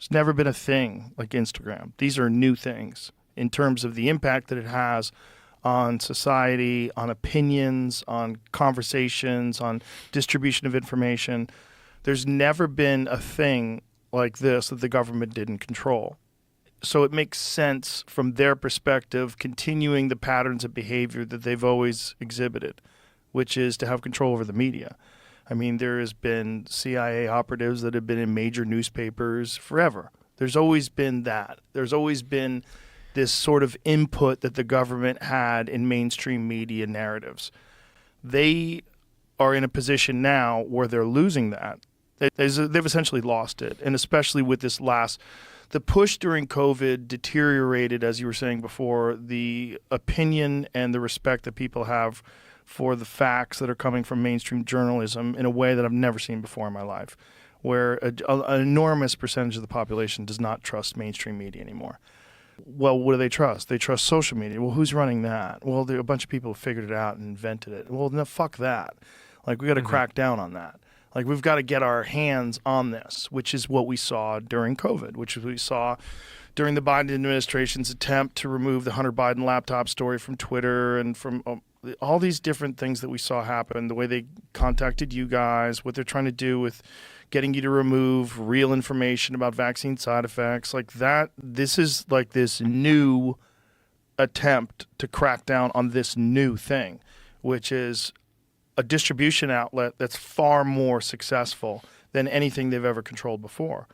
There's never been a thing like Instagram. These are new things in terms of the impact that it has on society, on opinions, on conversations, on distribution of information. There's never been a thing like this that the government didn't control. So it makes sense from their perspective, continuing the patterns of behavior that they've always exhibited, which is to have control over the media. I mean, there has been CIA operatives that have been in major newspapers forever. There's always been that. There's always been this sort of input that the government had in mainstream media narratives. They are in a position now where they're losing that. They've essentially lost it, and especially with this the push during COVID deteriorated, as you were saying before, the opinion and the respect that people have for the facts that are coming from mainstream journalism in a way that I've never seen before in my life, where an enormous percentage of the population does not trust mainstream media anymore. Well, what do they trust? They trust social media. Well, who's running that? Well, there are a bunch of people who figured it out and invented it. Well, no, fuck that. Like, we got to crack down on that. Like, we've got to get our hands on this, which is what we saw during COVID, which we saw during the Biden administration's attempt to remove the Hunter Biden laptop story from Twitter and from all these different things that we saw happen, the way they contacted you guys, what they're trying to do with getting you to remove real information about vaccine side effects, like that. This is like this new attempt to crack down on this new thing, which is a distribution outlet that's far more successful than anything they've ever controlled before.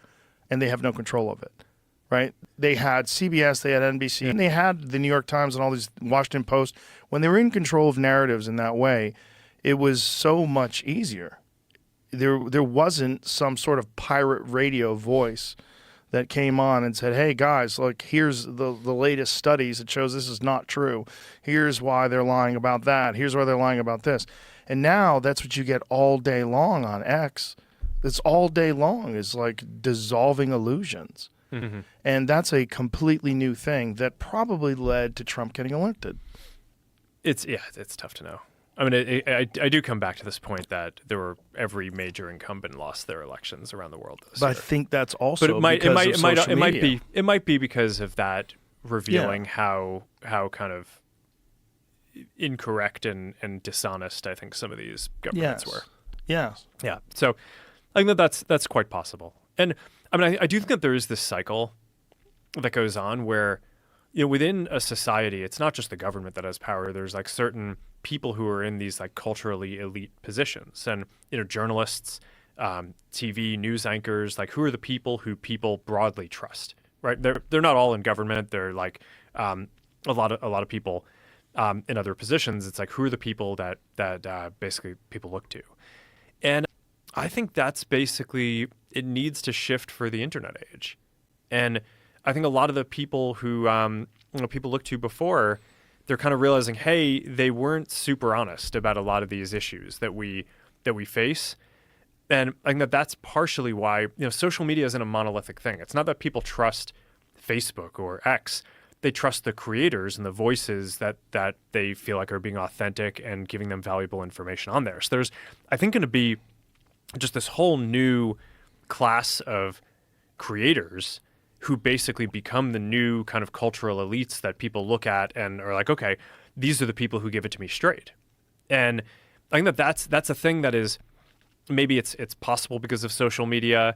And they have no control of it, right? They had CBS, they had NBC, and they had the New York Times and all these Washington Post. When they were in control of narratives in that way, it was so much easier. There wasn't some sort of pirate radio voice that came on and said, hey, guys, look, here's the latest studies that shows this is not true. Here's why they're lying about that. Here's why they're lying about this. And now that's what you get all day long on X. It's all day long is like dissolving illusions. Mm-hmm. And that's a completely new thing that probably led to Trump getting elected. It's tough to know. I mean, I do come back to this point that every major incumbent lost their elections around the world this year. I think that's also it might be because of that revealing how kind of incorrect and dishonest I think some of these governments were. Yes. Yeah. So I think that's quite possible. And I mean, I do think that there is this cycle that goes on where, you know, within a society, it's not just the government that has power. There's like certain people who are in these like culturally elite positions, and you know, journalists, TV news anchors, like who are the people who people broadly trust, right? They're not all in government. They're like a lot of people in other positions. It's like who are the people that basically people look to, and I think that's basically it needs to shift for the internet age, and I think a lot of the people who people looked to before, they're kind of realizing, hey, they weren't super honest about a lot of these issues that we face. And I think that's partially why, you know, social media isn't a monolithic thing. It's not that people trust Facebook or X. They trust the creators and the voices that they feel like are being authentic and giving them valuable information on there. So there's, I think, going to be just this whole new class of creators who basically become the new kind of cultural elites that people look at and are like, okay, these are the people who give it to me straight. And I think that's a thing that is maybe it's possible because of social media.